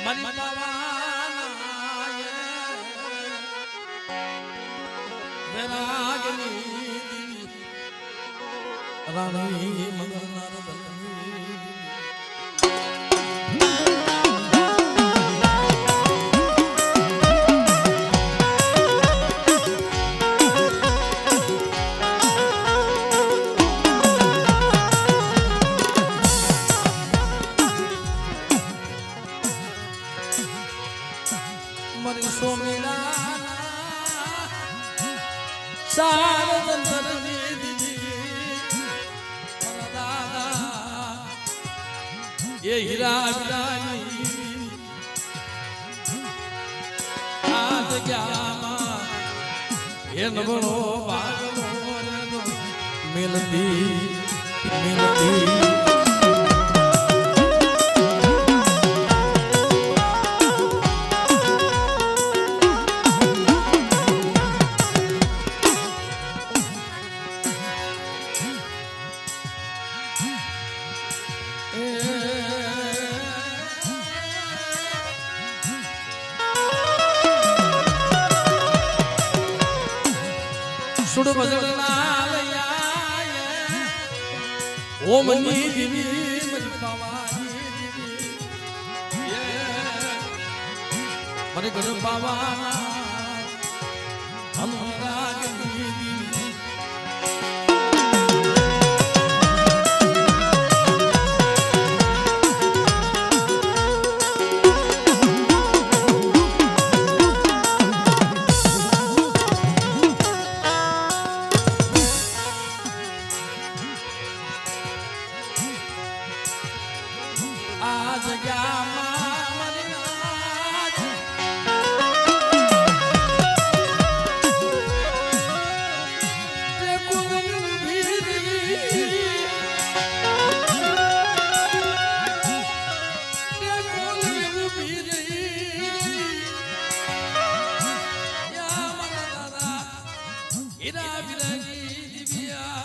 મારી પવાના રાણી મંગળનાર મારી સોમીના સારદંતરની દીદી મારા દાદા એ હીરા વિરાની આ જગ્યામાં એ નબળો ભાગનો મિલતી મિલતી સુડ બજડના લયા ઓમ ની દીવી મરી પાવાની દીવી મરી ઘર પાવાના અનુરાગ દીવી આ જગ્યામાં મારી નાચ તે કુલની ભીરી તે કુલની ભીરી યા મારા દાદા હીરા વિરાગી દિવ્યા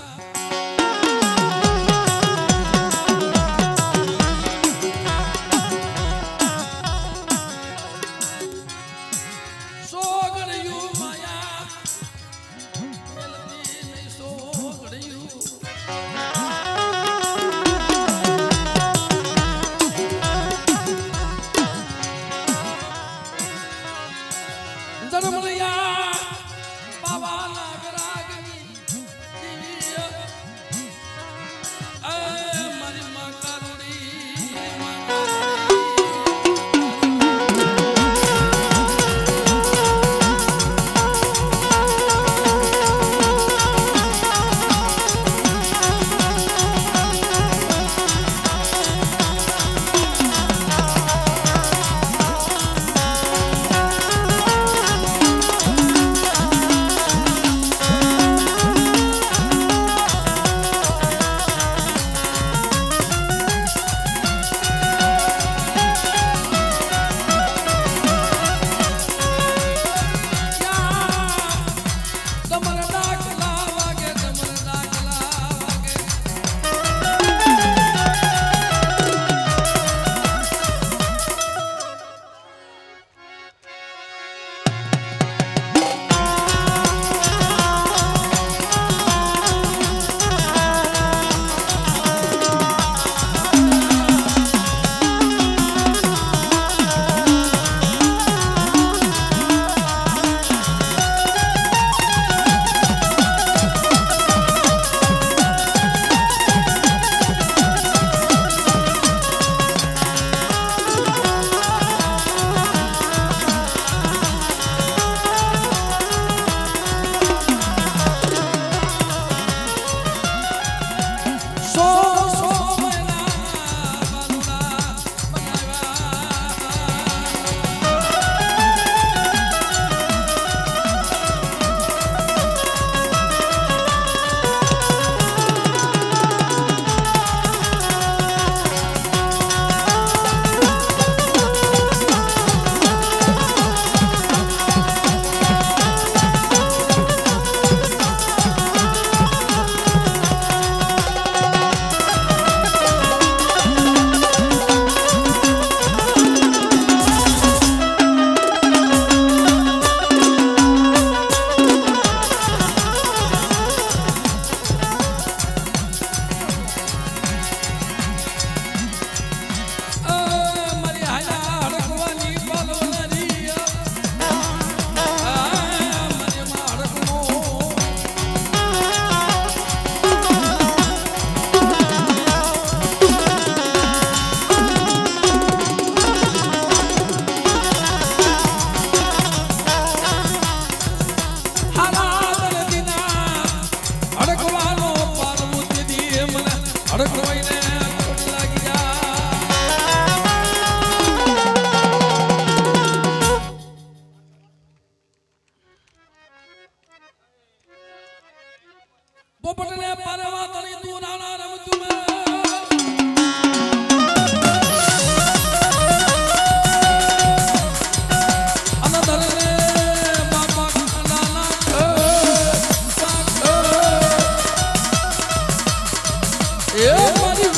એ મારી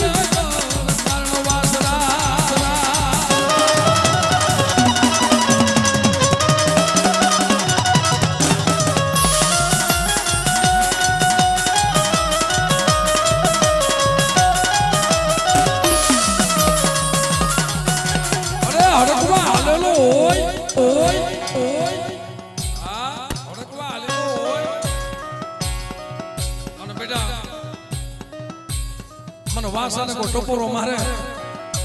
કારણ વાસરા હડકવા હાલેલો હોય હા હડકવા હાલેલો હોય અને બેટા મને વાસાને કો ટપોરો મારે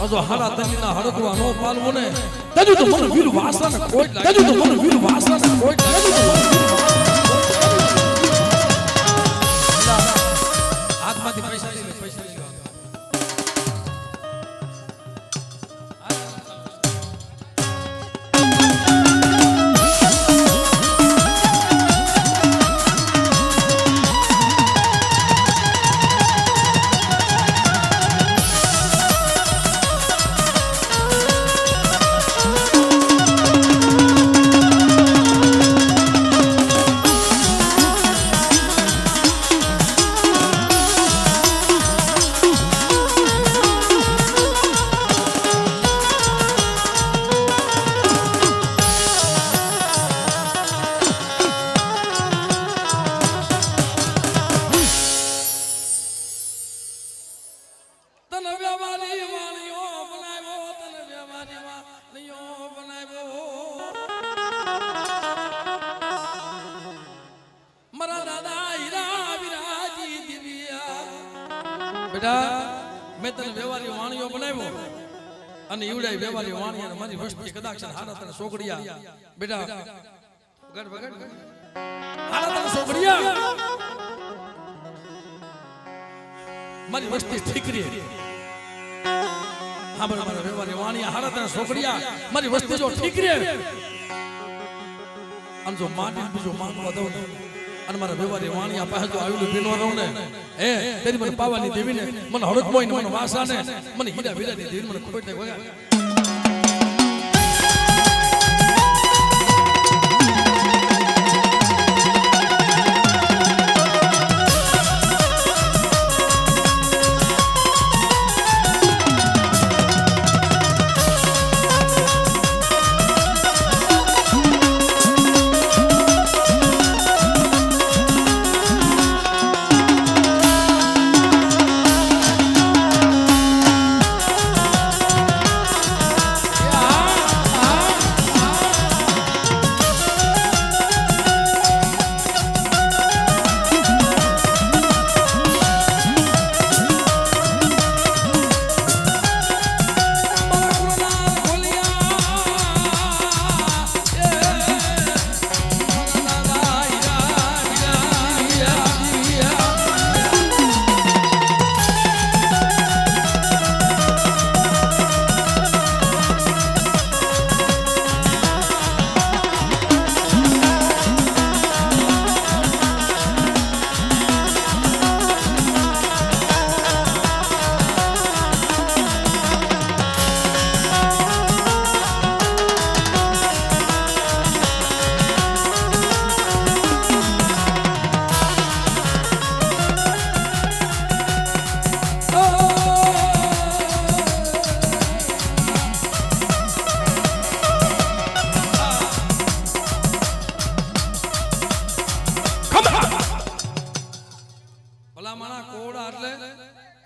અજો હાડા તનીના હડકવા નો પાલવો ને તજુ તો મને વીર વાસાને ખોટ લાગે તજુ તો મને વીર વાસાને ખોટ લાગે હાથમાંથી પૈસા લઈ પૈસા લઈ મેં તને વ્યવહારી વાણીઓ બનાવ્યો અને ઈવડાઈ વ્યવહારી વાણી અને મારી વસ્તી કદાચ હારા તને સોગડિયા બેટા વગડ વગડ હારા તને સોગડિયા મારી વસ્તી ઠીકરી હા મારા વ્યવહારી વાણી હારા તને સોગડિયા મારી વસ્તી જો ઠીકરી આમ જો માટી બીજો માંગવા દઉં અને મારા વ્યવહારી વાણિયા પાસે તો આવેલું બેનો રહું ને હે તેરી મને પાવાની દેવીને મને હળદમોય ને મને વાસાને મને હીરા વીરાની દેવી મને ખોટ લાગે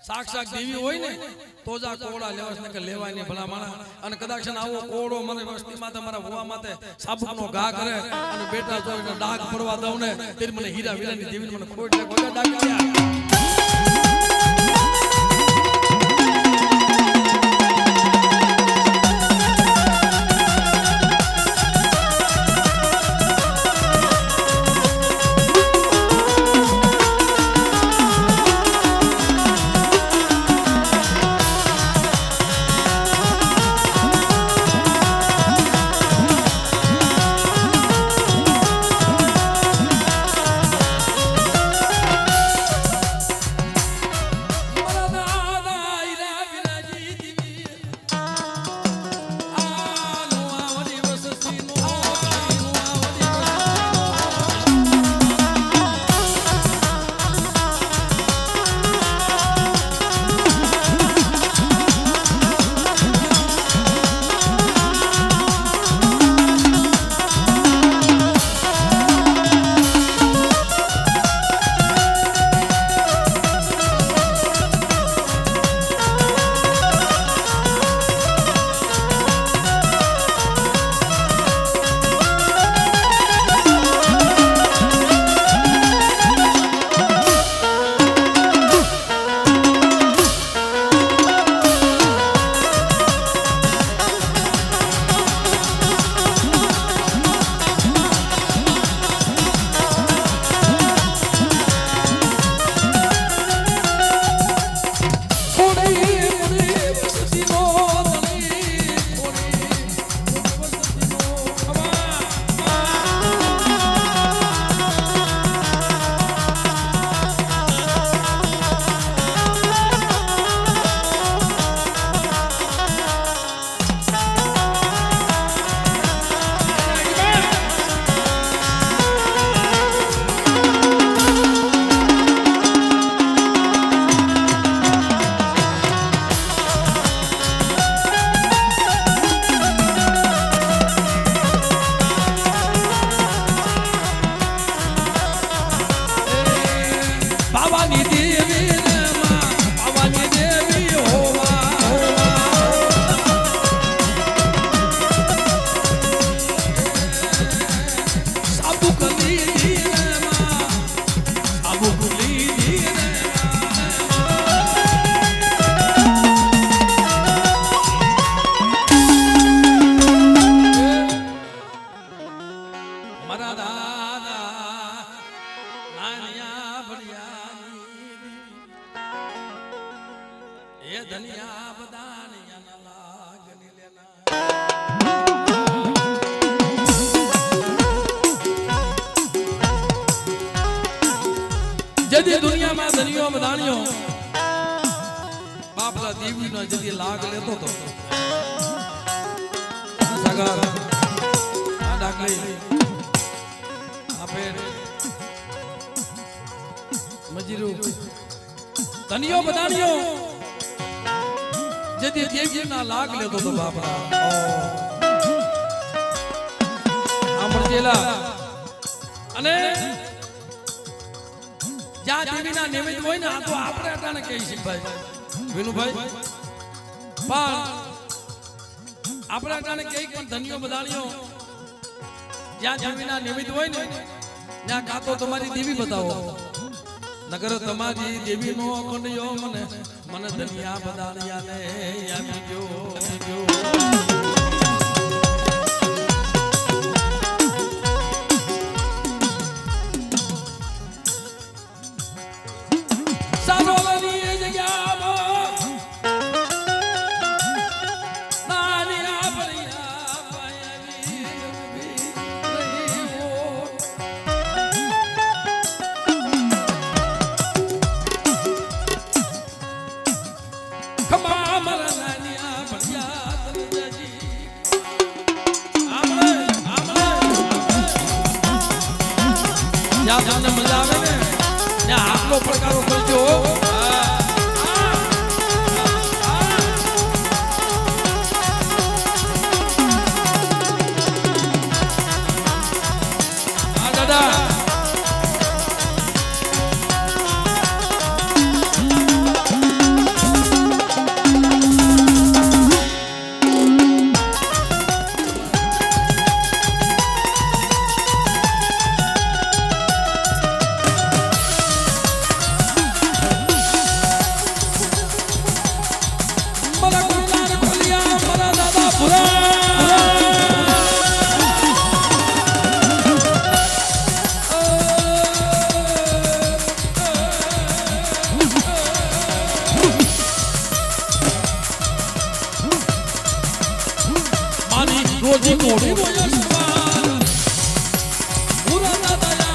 સાક્ષાત દેવી હોય ને તો જ આ કોડા લેવાસ ને કે લેવાય ને ભલા માણા અને કદાચ આવો કોડો મને વસ્તીમાં તમારા ભુવા માથે સાબુકનો ઘા કરે અને બેટા જોઈને ડાઘ પડવા દઉં ને તેરી મને હીરા વીરાની દેવીને મને ખોટ લાગે ગોડા ડાઘ એ ધનિયા બદાનિયા લાગની લેના જદી દુનિયામાં ધનિયો બદાનિયો બાપલા દેવીનો જદી લાગ લેતો તો સગા આ ડાકલી આપે મજીરુ ધનિયો બદાનિયો જદી દેવીના લાગ લેતો તો બાપલા આમળજેલા અને જ્યાં દેવીના નિમિત્ત હોય ને આ તો આપણે અટાણે કહી છે ભાઈ વિનુભાઈ પણ આપણે અટાણે કહી પણ ધનિયો બદાનિયો જ્યાં દેવીના નિમિત્ત હોય ને ત્યાં કાં તો તમારી દેવી બતાવો નગર તમારી દેવીનો કંડિયો મને મને ધનિયા બદાનિયાને આપી ગયો તમને મજા આવે ને ત્યાં આટલો પડકારો કરજો દાદા રોજી કોડી બોલ્યો સવાર પૂરા દાદા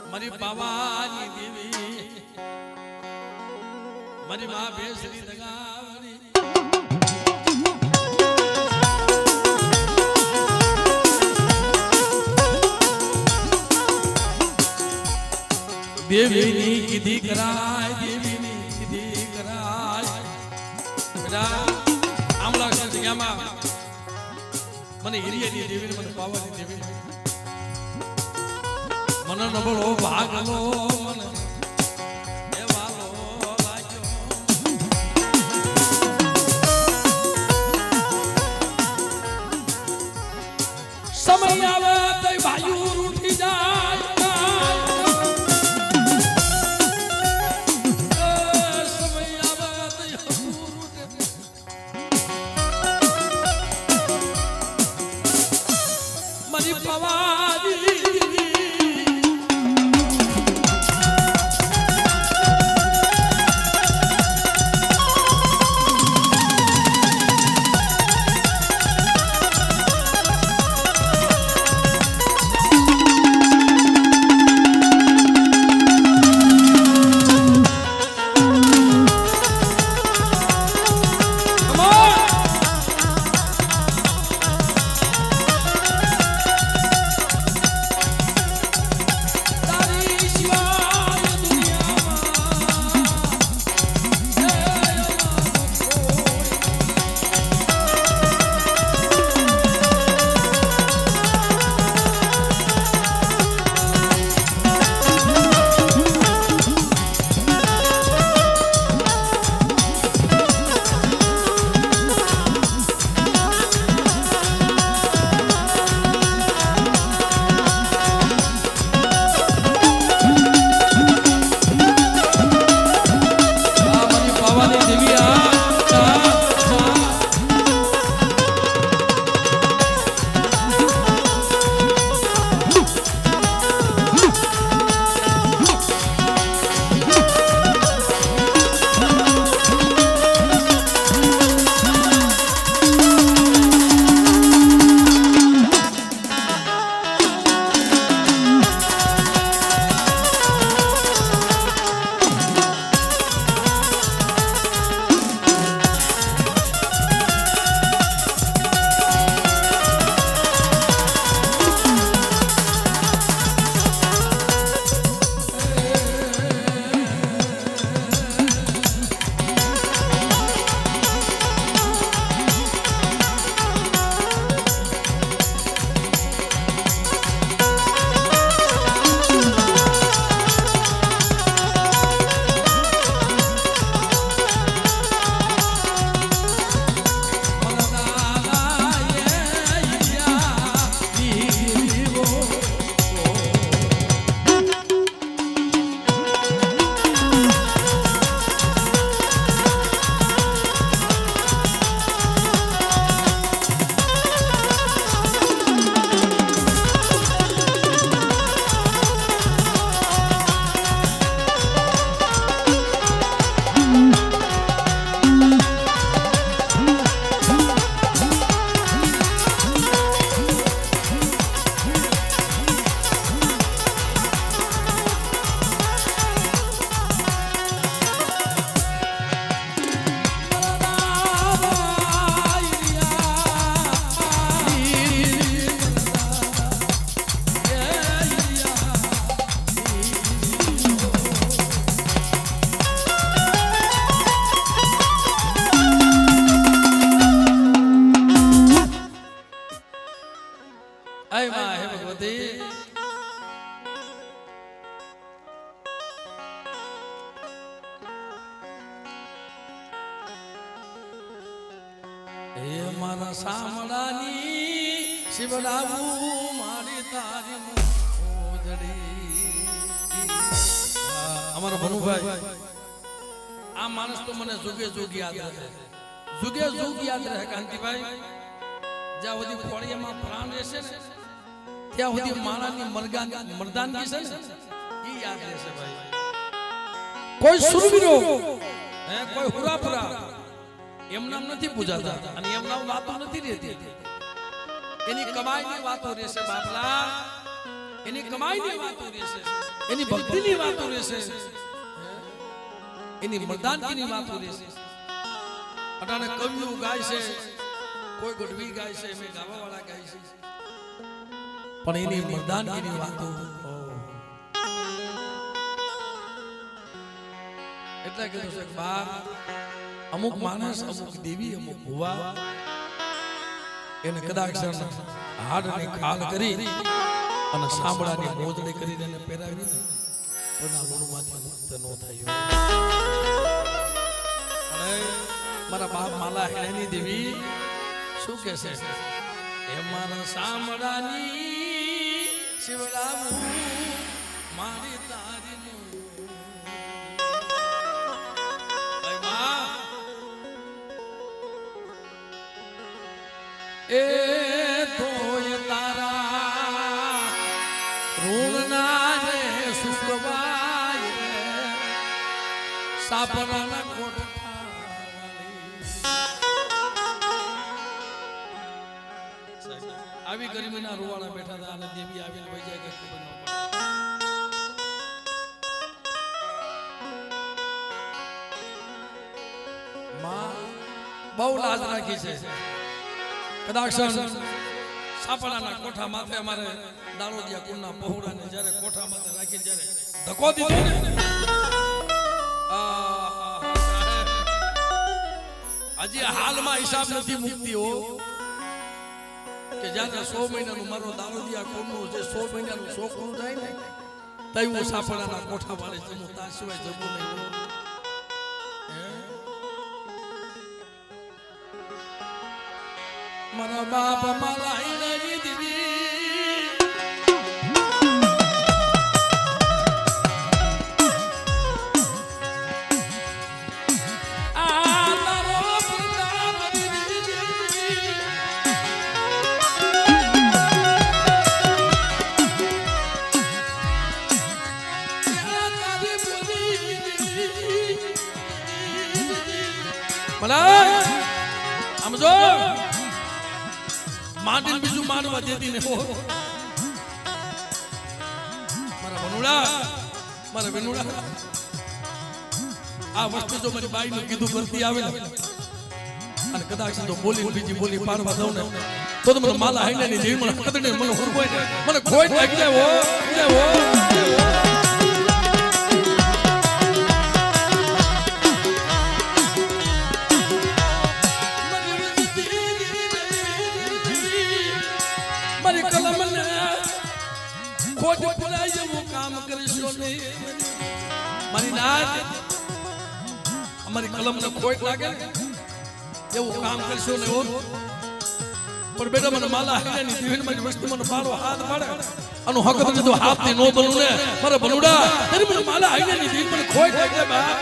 મારી બાવાની દેવી મારી માં બેસરી દગાવરી દેવીની કીધી કરાય દેવીની કીધી કરાય આમલા જગ્યામાં મને હિરિયાની દેવી મને પાવાની દેવી મને નબળો ભાગલો મને એવાલો લાગ્યો એ મારા સામડાની શિવડાવું મારી તારી મોજડી. અમારો ભનુભાઈ આ માણસ તો મને જુગે જુગ યાદ રહે, જુગે જુગ યાદ રહે કાંતિભાઈ. જ્યાં સુધી ફોડિયામાં પ્રાણ રહેશે ને ત્યાં સુધી માણાની મર્દાનગી છે ને એ યાદ રહેશે ભાઈ. કોઈ સુરવીરો હે કોઈ હુરાપુરા એમ નામ નથી પૂજાતા અને એમ નામ વાતો નથી રહેતી. એની કમાઈની વાતો રહેશે બાપલા, એની કમાઈની વાતો રહેશે, એની ભક્તિની વાતો રહેશે, એની મર્દાનગીની વાતો રહેશે. અટાણે કવિઓ ગાય છે, કોઈ ગઢવી ગાય છે, મેં ગાવા વાળા ગાય છે, પણ એની મર્દાનગીની વાતો. એટલે કીધું છે બાપ અમુક માણસ, અમુક દેવી, અમુક ભુવા એને કદાચ હાડની ખાલ કરી અને સાંભળાની મોજડી કરીને એને પહેરાવી ને કોના લોણમાંથી મુક્ત ન થયો. અને મારા બાપ માલા હેણી દેવી શું કહે છે? એ મારા સાંભળાની શિવડાવું મારી તારી એ તોય તારા ઋણના રે સુખવાય સાપરાના કોઠા આવી ગરમીના રૂવાળા બેઠા હતા અને દેવી આવીને વહી જાય કે ખબર ન પડે. માં બહુ લાજ રાખી છે. કદાચ સાપડાના કોઠા માથે અમારે દાળોદિયા કુંડના પહોળાને જ્યારે કોઠા માથે રાખી જ્યારે ધક્કો દીધો ને હજી હાલમાં હિસાબ નથી મુકતી હો કે જ્યારે 100 મહિનાનું મારો દાળોદિયા કુંડનું જે 100 મહિનાનું છોકરું થાય ને તઈ હું સાપડાના કોઠા વાળે જમું, તા સિવાય જમું નહીં. મારા બાપ મારા હિરાની દેવી આમ જો માંડીને બીજું માનવા દેતી ને મારા બનુડા આ વસ્તુ જો મારી બાઈ નું કીધું કરતી આવે ને અને કદાચ તો બોલી બીજી બોલી પાડવા દઉં ને તો મને માલા હાઈને ની દેવી મને કદડે મને હુરબોય ને મને કોઈ લાગી જાય હો. અમારી કલમ ને ખોટ લાગે એવું કામ કરશો ને પણ બેટા મને માલા હાઈની દીવીને મારી વસ્તુ મને પાડો હાથ પાડે અને હક તો હાથ ની નો બનું ને મારા બનુડા તરી મને માલા હાઈની દીવી મને ખોટ લાગે બાપ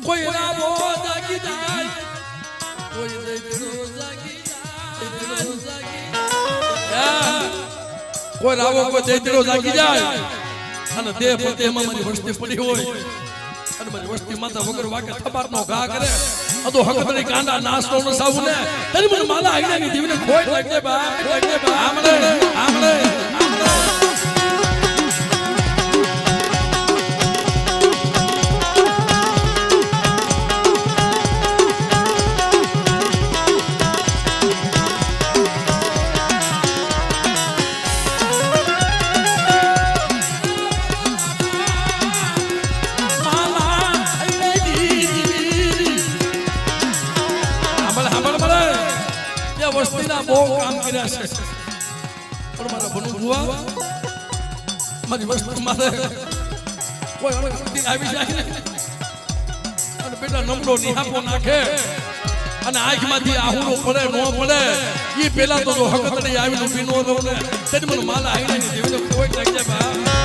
કોઈ રાવો જાગી જાય, કોઈ દેડો જાગી જાય, કોઈ રાવો કોઈ દેડો જાગી જાય અને દેહ પોતે એમાં મારી વસ્તી પડી હોય અને મારી વસ્તી માથા વગર વાકે થબારનો ઘા કરે અદો હકતરી કાંડા નાસનો ન સાવું ને તરી મને માલા આઈનાની દીવને ખોટ લાગે બાપ આમળે આમળે વસ્તીના બહુ કામ કર્યા છે પણ મારા ભણું બુઆ મારી વસ્તુ મારે કોઈ અણગમતી આવી જાય ને અને બેટા નમડો નિહાપો નાખે અને આંખમાંથી આહુડો પડે નો પડે ઈ પેલા તો જો હકતડી આવીને પીનો રહું ને તેની મને માલા આવીને દેવીને કોઈ નાખજે બા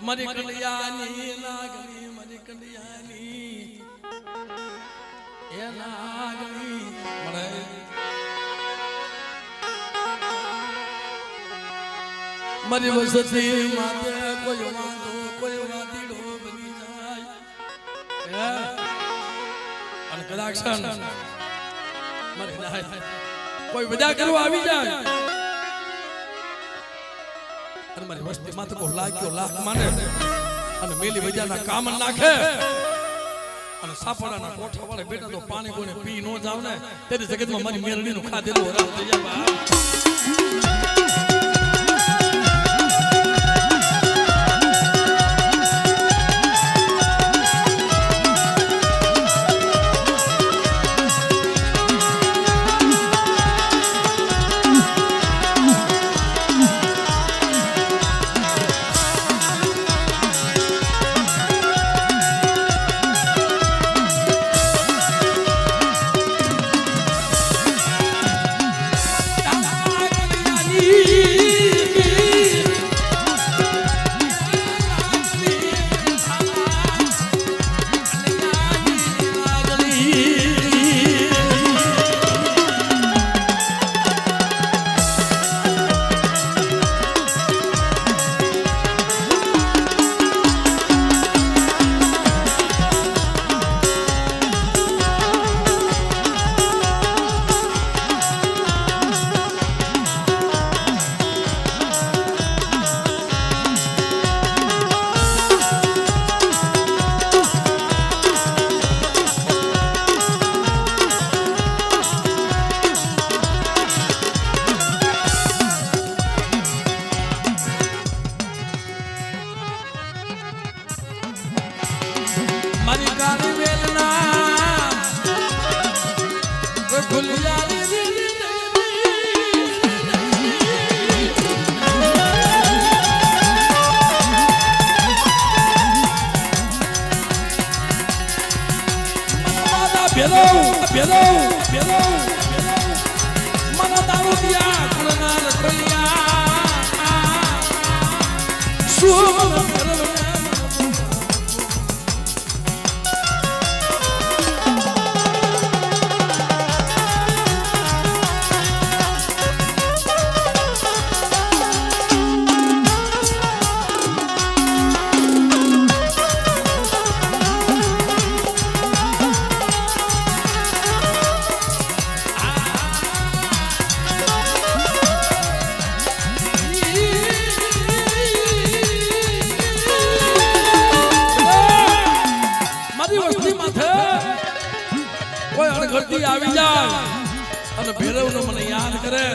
મારી કલિયાની નાગણી મારી કલિયાની એ નાગણી મળે મારી વસતી માતે કોઈ વાંધો કોઈ વાતીડો બની જાય અને કદાચ મારી કોઈ બધા કરવા આવી જાય અને મારી વસ્તી માં તો લાગ્યો લાખ માને અને મેલી વજાના કામ નાખે અને સાપડાના કોઠા વાળે બેટા તો પાણી કોઈને પી નો જાવ ને તેની જગતમાં મારી મેરડીનું ખાધેલું હરામ થઈ જાય Hey! ઘરથી આવી જાય અને ભેરવને મને યાદ કરે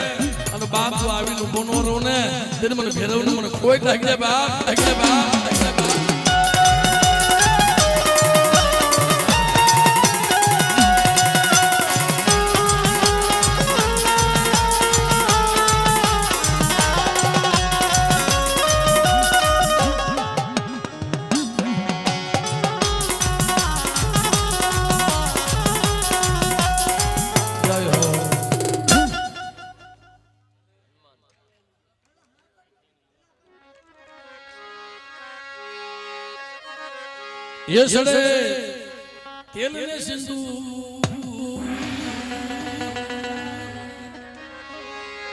અને બાપ જો આવીનું બોનો રહો ને તેને મને ભેરવને મને કોઈ ડાકે બાપ ડાકે બાપ ડાકે બાપ yesterday telne sindu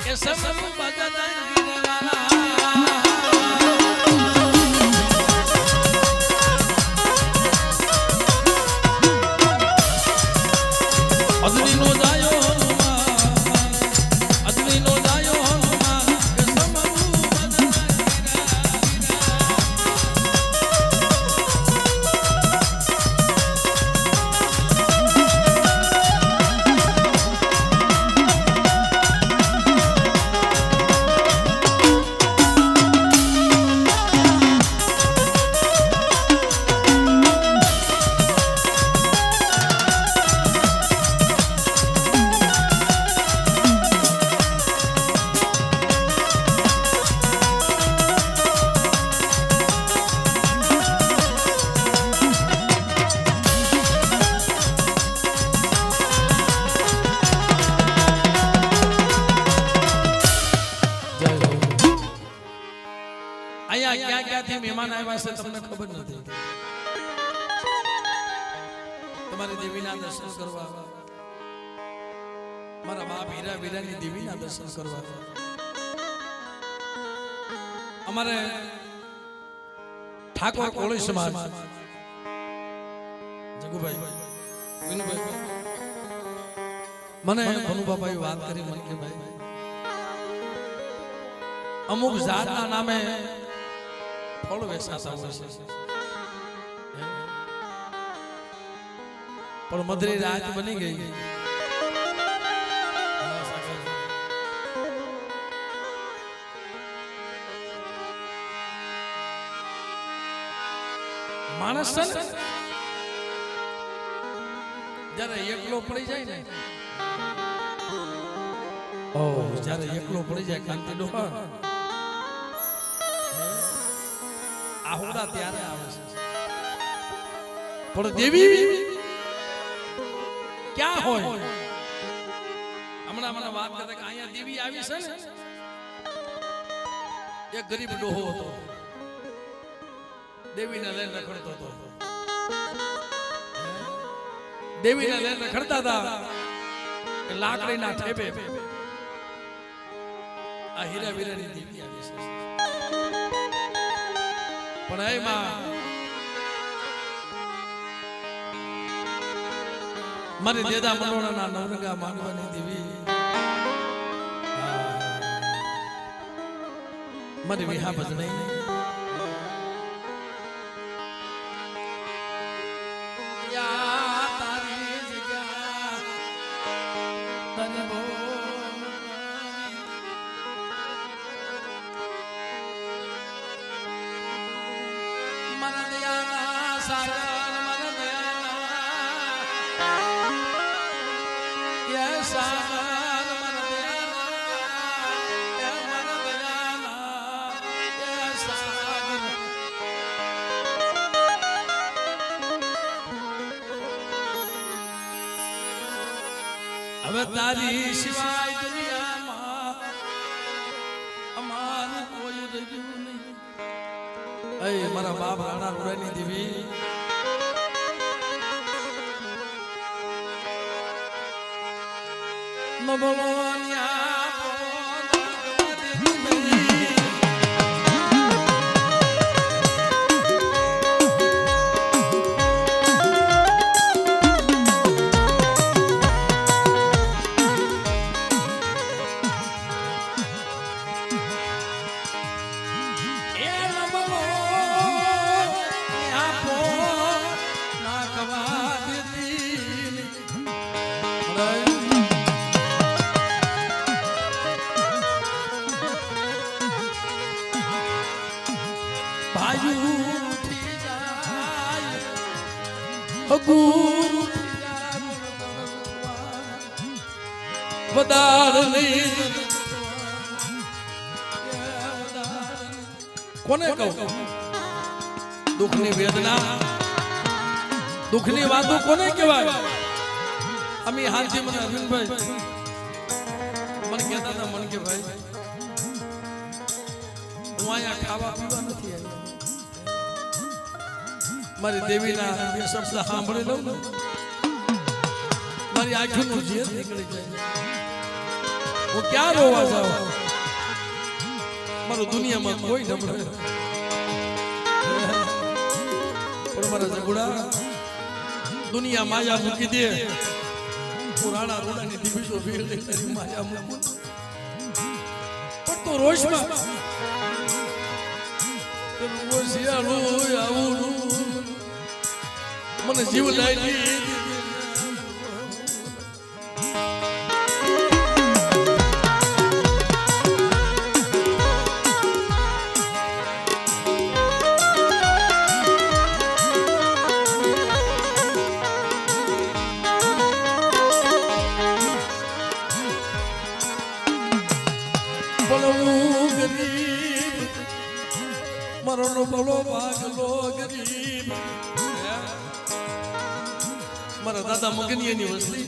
ke sab bajana girwala adni no jayo adni no jayo ke sab bajana ક્યાંથી મહેમાન આવ્યા છે તમને ખબર નથી તમારી દેવીના દર્શન કરવા મારા બાપ હીરા વીરાની દેવીના દર્શન કરવા અમારે ઠાકોર કોળી સમાજ જગુભાઈ વિનુભાઈ મને ભનુબાભાઈ વાત કરી મને કે ભાઈ અમુક જાતના નામે ફળ વેચાતા હોય છે પણ મધરી રાત બની ગઈ માણસ છે ને જ્યારે એકલો પડી જાય ને જ્યારે એકલો પડી જાય કાંતિ ડોહા આહુડા ત્યારે આવે છે પણ દેવી ક્યાં હોય હમણાં મને વાત કરતા કે અહીંયા દેવી આવી છે ને એક ગરીબ ડોહો હતો દેવીને લઈને રખડતો હતો દેવીને લઈને રખડતા હતા કે લાકડીના ઠેબે આ હીરા વીરાની દેવી આવી છે પણ એમાં મારી દેદા મનોણાના નવરંગા માનવાની દેવી મારી વિહા ભજનાઈ એ સાગર મન દયાના એ મન દયાના એ સાગર હવે તારી સિવાય દુનિયામાં અમાર કોઈ રહ્યું નહીં. એ મારા બાપ રાણા રૂડાની દેવી ન બોલો કોને કહું દુઃખની વેદના દુઃખની વાતો કોને કહેવાય. અમે હાથી મને અરવિંદભાઈ મને કહેતા હતા મને કે ભાઈ હું અહીંયા ખાવા પીવા નથી આવ્યો. મારી દેવીના બે શબ્દ સાંભળી લઉં ને મારી આંખોનું ઝેર નીકળી જાય. હું ક્યાં રોવા જાઉં મારું દુનિયામાં કોઈ નબળે પણ મારા ઝઘડા દુનિયા માયા મૂકી દે. હું રાણા રોડાની દીવીસો ભીડ લઈ તારી માયા મૂકું પણ તો રોષમાં મને જીવ લાગી મરણો બોલો ભાગલો ગરીબ. મારા દાદા મગનીની વસ્તી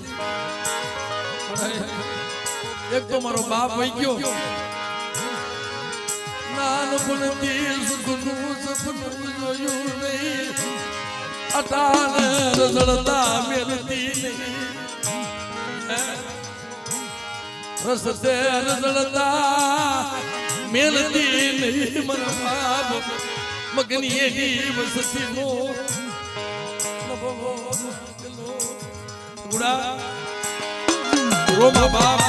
એક તો મારો બાપ વહી ગયો નાનપણથી સુખનું સપનું જોયું નહીં. અટાણે રઝળતા મેલતી નહીં રસતે રઝળતા મેલતી નહીં. મારા બાપ મગની એની વસતી નો ગુડા રોમા બાપ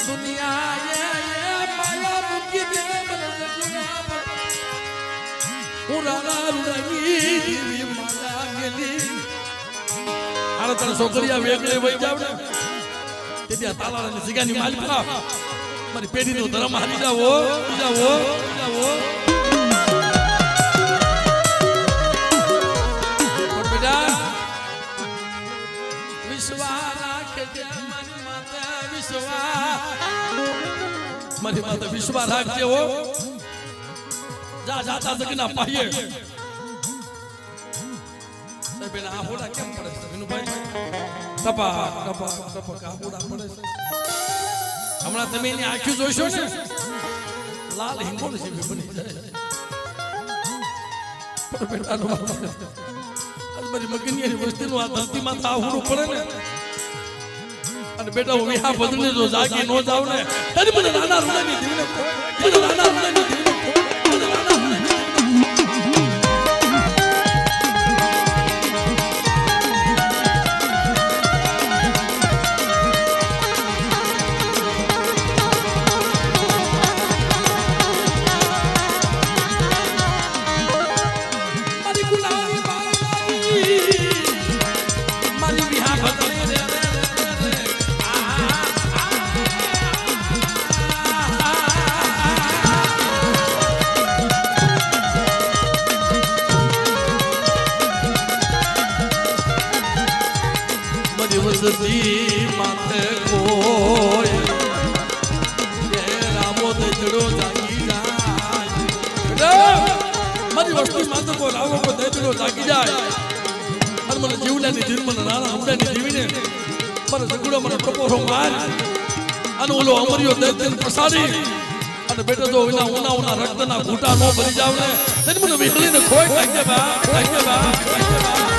દુનિયા એ માયા મૂકી દે હું રાણા રૂડાની દેવી માયા ગેલી. આરે તને છોકરીયા વેગળે વઈ જાવ ને તેથી તાલાળાની સિગાની માલિકા મારી પેઢીનો ધર્મ હારી જાવો જાવો જાવો. પણ બેટા વિશ્વાસ રાખજે મારી માતા વિશ્વાસ મારી માતા વિશ્વાસ રાખજે હો. જા જાતા જગના પાયે સાહેબ આ હોડા કેમ પડે છે વિનુભાઈ ટપા ટપા ટપા કા હોડા પડે છે. હમણાં તમે એની આંખી જોઈશો ને લાલ હિંગોળ છે બની જાય. પણ બેટાનો મારી મગનીની વસ્તીનું આ ધરતીમાં આ હોડું પડે ને અને બેટા હું વિહા બદલે જો જાગી નો જાવ ને ત્યારે મને નાના રૂડાની દીવને મને નાના રૂડાની દીવને મારી વસતી માથે કોઈ એ રામો દેજડો જાગી જાય મારી વસતી માથે કોઈ રામો કોઈ દેજડો જાગી જાય અને મને જીવડાની જીવ મને નાના ઉડાની જીવીને મને સગુડો મને ટપોરો માર અને ઓલો અમરિયો દૈત્યને પસાડી અને બેટો જો વિના ઉના રક્તના ઘૂંટા નો ભરી જાવ ને તેને મને વિહળીને ખોઈ નાખજે બા નાખજે બા નાખજે બા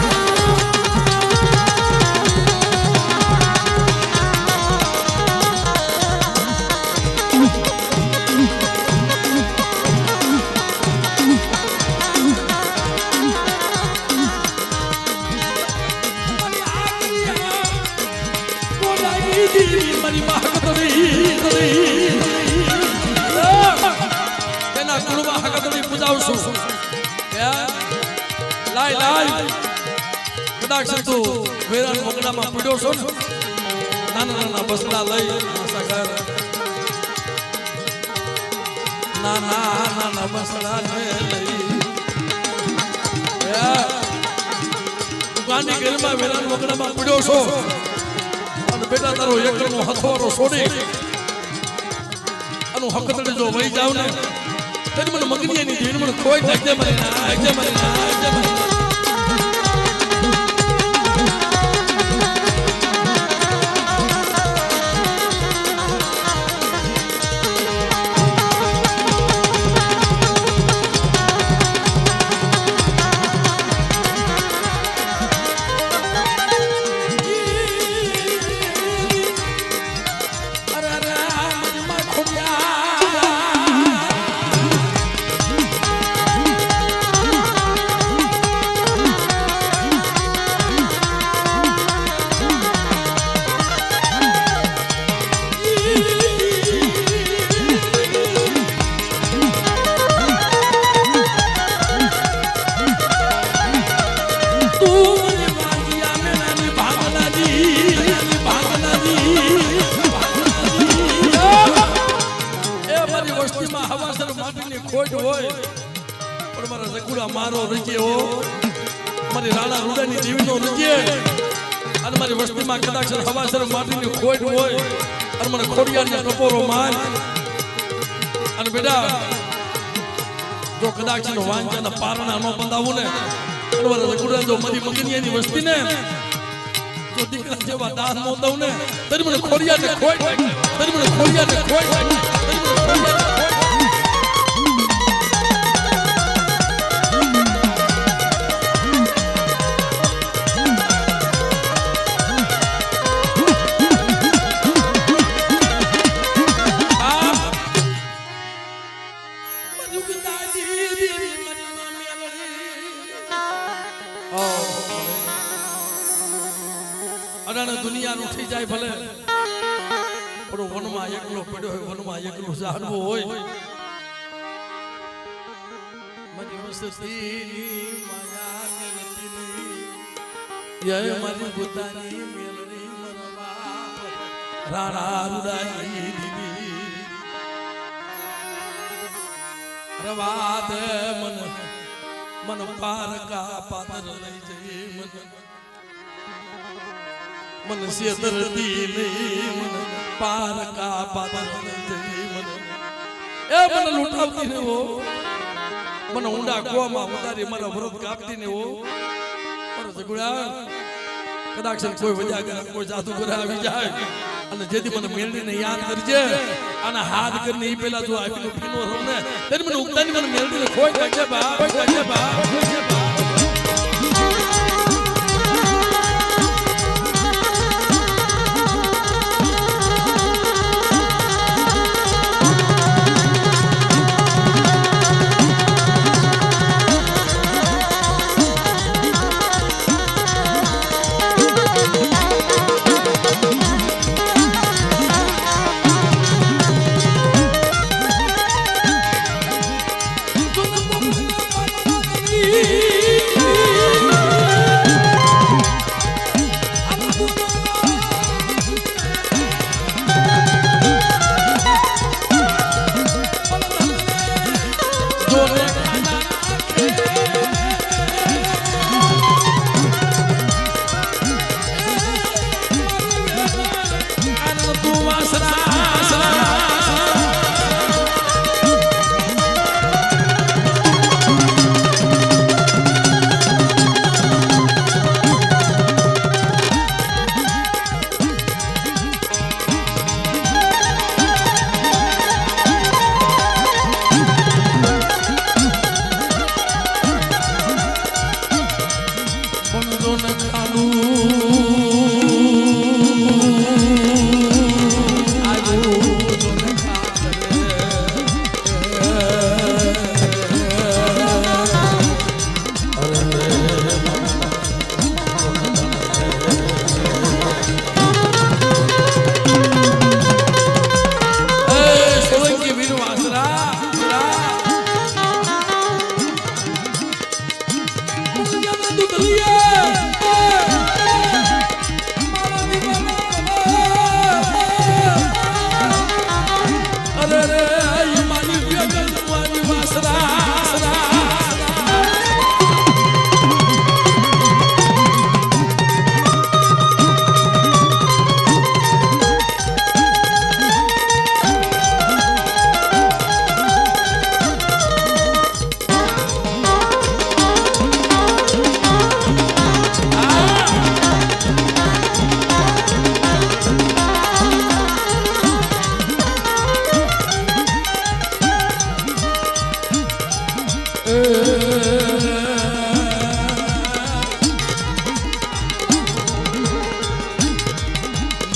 મારી મહાકતરી તેના કુળમાં હકતરી પૂજાવશું લાય લાય કદાચ તું વેરાન મોગડામાં પીડ્યો છો ને નાના નાના બસડા લઈ સગર નાના નાના બસડા લઈ ગાંધી ગેરમાં વેરાન મોગડામાં પીડ્યો છો બેટા તારો એકનો હથવારો છોડી અનુ હકતડી જો વહી જાવ ને તેની મને મગનીની જીન મને કોઈ નાખજે મને નાખજે મને નાખજે મને મારો રજ્યો મારી રાણા રૂડાની દેવીનો રજ્ય અને મારી વસ્તીમાં કદાચ હવાસર માટીની ખોટ હોય અને મને ખોડિયાનો ટપોરો માર અને બેટા જો કદાચ વાંચાના પારણા ન બંધાવું ને અને મારા રઘુડા જો મારી મગનિયાની વસ્તીને જો દીકરા જેવા દાન ન દઉં ને તરી મને ખોડિયાને ખોટ તરી મને ખોડિયાને ખોટ તરી મને ખોડિયાને દુનિયા ઉઠી જાય ભલે પણ વનમાં એકલો પડ્યો હોય વનમાં એકલું જાણવું હોય મારી વસતીની માયા મેલતીની યે મારી પોતાની મેલડી મરવા રાણા રૂડાઈ દીદી રવાદ મન પારકા પાદર લઈ જઈ मन सेदरती नहीं मन पार का पादर नहीं मन ए मन लुटावती ने वो मन ऊंडा गोमा उतारी मारा व्रत कापती ने वो पर સગુડા કદાચ કોઈ વજા કરે કોઈ જાદુગર આવી જાય અને જેથી મને મેલડીને યાદ કરજે અને હાથ કરીને ઈ પેલા જો આવીનો પીનો રમને તેની મને ઉગતાની મને મેલડીને ખોઈ નાખજે બા ખોઈ નાખજે બા Thank you.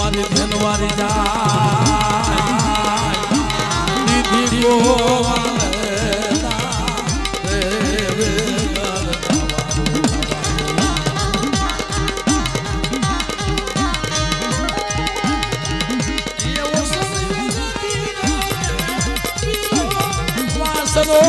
મારી ધનવારી જાય દીદી ગોવાલે વાસનો